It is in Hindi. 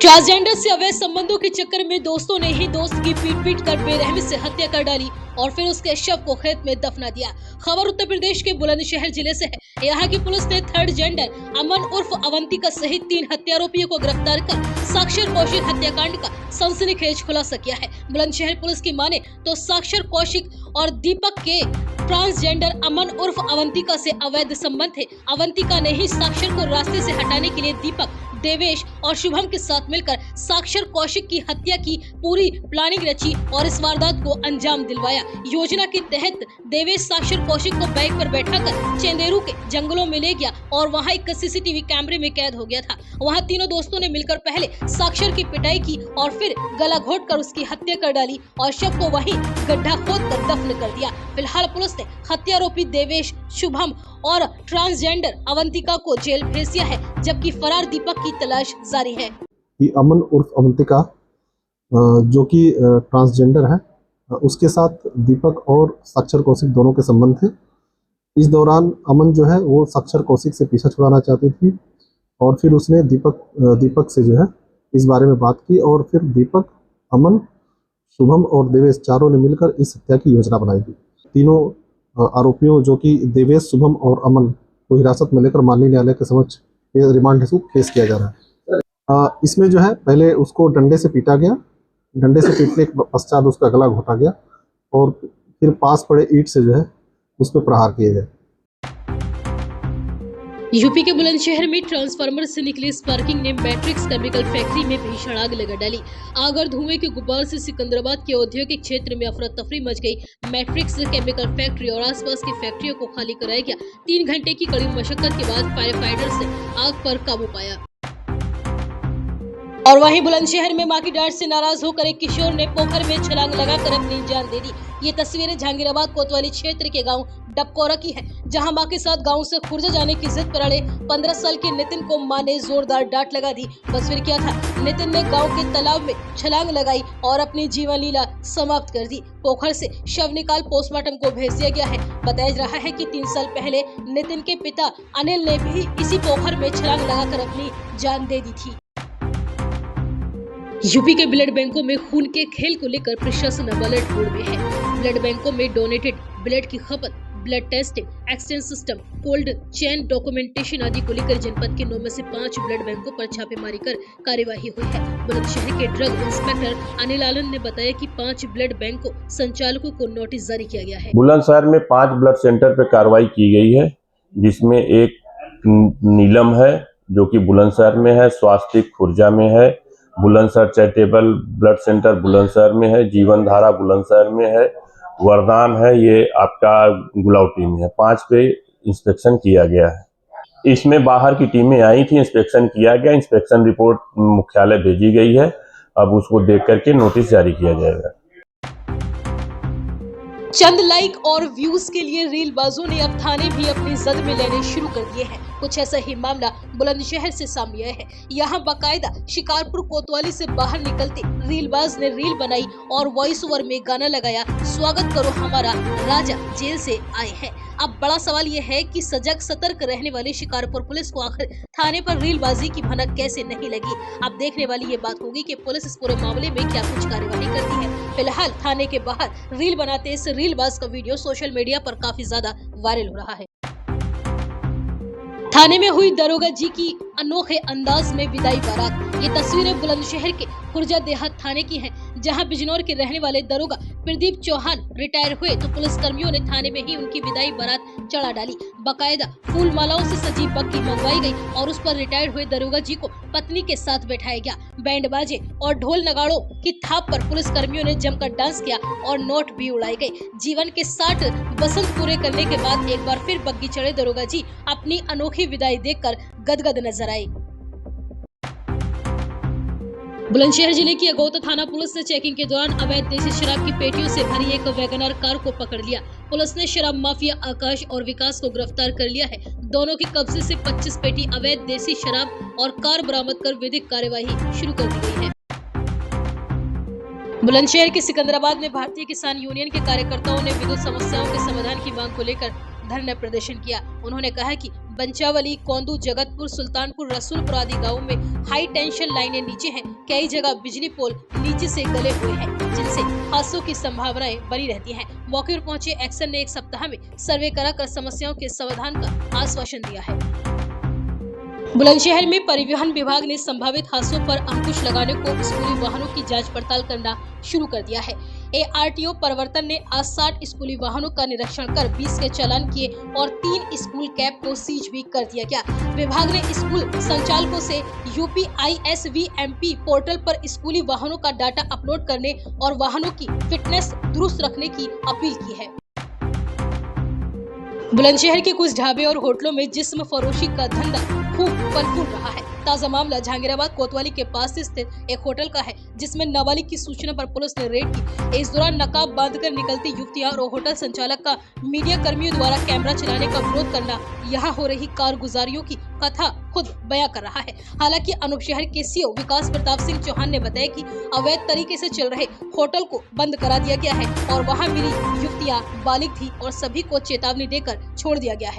ट्रांसजेंडर से अवैध संबंधों के चक्कर में दोस्तों ने ही दोस्त की पीट कर बेरहमी से हत्या कर डाली और फिर उसके शव को खेत में दफना दिया। खबर उत्तर प्रदेश के बुलंदशहर जिले से है। यहाँ की पुलिस ने थर्ड जेंडर अमन उर्फ अवंतिका सहित 3 हत्यारोपियों को गिरफ्तार कर साक्षर कौशिक हत्याकांड का सनसनीखेज खुलासा किया है। बुलंदशहर पुलिस की माने तो साक्षर कौशिक और दीपक के ट्रांसजेंडर अमन उर्फ अवंतिका से अवैध संबंध थे। अवंतिका ने ही साक्षर को रास्ते से हटाने के लिए दीपक, देवेश और शुभम के साथ मिलकर साक्षर कौशिक की हत्या की पूरी प्लानिंग रची और इस वारदात को अंजाम दिलवाया। योजना के तहत देवेश साक्षर कौशिक को बाइक पर बैठाकर चेंदेरू के जंगलों में ले गया और वहां एक सीसीटीवी कैमरे में कैद हो गया था। वहां तीनों दोस्तों ने मिलकर पहले साक्षर की पिटाई की और फिर गला घोटकर उसकी हत्या कर डाली और शव को वहीं गड्ढा खोदकर दफन कर दिया। फिलहाल पुलिस ने हत्यारोपी देवेश, शुभम और ट्रांसजेंडर अवंतिका को जेल भेज दिया है, जबकि फरार दीपक की तलाश जारी है। अमन उर्फ अवंतिका जो कि ट्रांसजेंडर है, उसके साथ दीपक और साक्षर कौशिक दोनों के संबंध थे। इस दौरान अमन जो है वो साक्षर कौशिक से पीछा छुड़ाना चाहती थी और फिर उसने दीपक से जो है इस बारे में बात की और फिर दीपक, अमन, शुभम और देवेश चारों ने मिलकर इस हत्या की योजना बनाई थी। तीनों आरोपियों जो कि देवेश, शुभम और अमन को हिरासत में लेकर माननीय न्यायालय के समक्ष रिमांड हेतु पेश किया जा रहा है। इसमें जो है पहले उसको डंडे से पीटा गया, डंडे से पीटने के पश्चात उसका गला घोटा गया और फिर पास पड़े ईंट से जो है उस पर प्रहार किए गए। यूपी के बुलंदशहर में ट्रांसफार्मर से निकली स्पार्किंग ने मैट्रिक्स केमिकल फैक्ट्री में भीषण आग लगा डाली। आग और धुएं के गुब्बार से सिकंदराबाद के औद्योगिक क्षेत्र में अफरा तफरी मच गई। मैट्रिक्स केमिकल फैक्ट्री और आसपास की फैक्ट्रियों को खाली कराया गया। 3 घंटे की कड़ी मशक्कत के बाद फायर फाइटर्स ने आग पर काबू पाया। और वहीं बुलंदशहर में मां की डांट से नाराज होकर एक किशोर ने पोखर में छलांग लगाकर अपनी जान दे दी। ये तस्वीरें जहांगीराबाद कोतवाली क्षेत्र के गांव डबकोरा की है, जहां मां के साथ गांव से खुर्जा जाने की जिद पर अड़े 15 साल के नितिन को मां ने जोरदार डांट लगा दी। बस फिर क्या था, नितिन ने गांव के तालाब में छलांग लगाई और अपनी जीवन लीला समाप्त कर दी। पोखर से शव निकाल पोस्टमार्टम को भेज दिया गया है। बताया जा रहा है कि 3 साल पहले नितिन के पिता अनिल ने भी इसी पोखर में छलांग लगाकर अपनी जान दे दी थी। यूपी के ब्लड बैंकों में खून के खेल को लेकर प्रशासन अलर्ट मोड में है। ब्लड बैंकों में डोनेटेड ब्लड की खपत, blood testing, exchange system, cold chain documentation आदि को लेकर जनपद के 9 में से 5 ब्लड बैंकों पर छापेमारी कर कार्यवाही हुई है। बुलंदशहर के ड्रग इंस्पेक्टर अनिल आलन ने बताया कि 5 ब्लड बैंकों संचालकों को नोटिस जारी किया गया है। बुलंदशहर में 5 ब्लड सेंटर पर कार्रवाई की गई है, जिसमें एक नीलम है जो कि बुलंदशहर में है, स्वास्थ्य खुर्जा में है, Bulandshahr charitable blood centre Bulandshahr में है, जीवन धारा बुलंदशहर में है, वरदान है, ये आपका गुलाउटी में है। 5 पे इंस्पेक्शन किया गया है। इसमें बाहर की टीमें आई थी, इंस्पेक्शन किया गया, इंस्पेक्शन रिपोर्ट मुख्यालय भेजी गई है। अब उसको देख करके नोटिस जारी किया जाएगा। चंद लाइक और व्यूज के लिए रीलबाजों ने अब थाने भी अपनी जद में लेने शुरू कर दिए हैं। कुछ ऐसा ही मामला बुलंदशहर से सामने आया है। यहाँ बाकायदा शिकारपुर कोतवाली से बाहर निकलते रीलबाज ने रील बनाई और वॉइस ओवर में गाना लगाया, स्वागत करो हमारा राजा जेल से आए हैं। अब बड़ा सवाल यह है कि सजग सतर्क रहने वाली शिकारपुर पुलिस को आखिर थाने पर रीलबाजी की भनक कैसे नहीं लगी। अब देखने वाली ये बात होगी कि पुलिस इस पूरे मामले में क्या कुछ कार्यवाही करती है। फिलहाल थाने के बाहर रील बनाते इस रीलबाज का वीडियो सोशल मीडिया पर काफी ज्यादा वायरल हो रहा है। थाने में हुई दरोगा जी की अनोखे अंदाज में विदाई बारात। ये तस्वीरें बुलंदशहर के खुर्जा देहात थाने की हैं, जहां बिजनौर के रहने वाले दरोगा प्रदीप चौहान रिटायर हुए तो पुलिस कर्मियों ने थाने में ही उनकी विदाई बारात चढ़ा डाली। बाकायदा फूल मालाओं से सजी बग्गी मंगवाई गई और उस पर रिटायर हुए दरोगा जी को पत्नी के साथ बैठाया गया। बैंड बाजे और ढोल नगाड़ों की थाप पर पुलिस कर्मियों ने जमकर डांस किया और नोट भी उड़ाए गए। जीवन के 60 बसंत पूरे करने के बाद एक बार फिर बग्गी चढ़े दरोगा जी अपनी अनोखी विदाई देखकर गदगद नजर आए। बुलंदशहर जिले की अगौता थाना पुलिस ने चेकिंग के दौरान अवैध देसी शराब की पेटियों से भरी एक वैगनर कार को पकड़ लिया। पुलिस ने शराब माफिया आकाश और विकास को गिरफ्तार कर लिया है। दोनों के कब्जे से 25 पेटी अवैध देसी शराब और कार बरामद कर विधिक कार्यवाही शुरू कर दी गई है। बुलंदशहर के सिकंदराबाद में भारतीय किसान यूनियन के कार्यकर्ताओं ने विद्युत समस्याओं के समाधान की मांग को लेकर धरना प्रदर्शन किया। उन्होंने कहा कि बंचावली, कोंदू, जगतपुर, सुल्तानपुर, रसूलपुर आदि गाँवों में हाई टेंशन लाइनें नीचे हैं। कई जगह बिजली पोल नीचे से गले हुए हैं, जिनसे हादसों की संभावनाएं बनी रहती हैं। मौके पर पहुंचे एक्शन ने 1 सप्ताह में सर्वे कराकर समस्याओं के समाधान का आश्वासन दिया है। बुलंदशहर में परिवहन विभाग ने संभावित हादसों पर अंकुश लगाने को स्कूली वाहनों की जांच पड़ताल करना शुरू कर दिया है। ARTO परिवर्तन ने आज 60 स्कूली वाहनों का निरीक्षण कर 20 के चालान किए और 3 स्कूल कैब को सीज भी कर दिया गया। विभाग ने स्कूल संचालकों से UPISVMP पोर्टल पर स्कूली वाहनों का डाटा अपलोड करने और वाहनों की फिटनेस दुरुस्त रखने की अपील की है। बुलंदशहर के कुछ ढाबे और होटलों में जिस्म फरोशी का धंधा खूब फल-फूल रहा है। ताजा मामला जहांगीराबाद कोतवाली के पास स्थित एक होटल का है, जिसमें नाबालिग की सूचना पर पुलिस ने रेड की। इस दौरान नकाब बांधकर निकलती युवतियां और होटल संचालक का मीडिया कर्मियों द्वारा कैमरा चलाने का विरोध करना यहाँ हो रही कारगुजारियों की कथा खुद बयां कर रहा है। हालांकि अनूप शहर के CO विकास प्रताप सिंह चौहान ने बताया कि अवैध तरीके से चल रहे होटल को बंद करा दिया गया है और वहाँ मिली युवतियाँ बालिग थी और सभी को चेतावनी देकर छोड़ दिया गया है।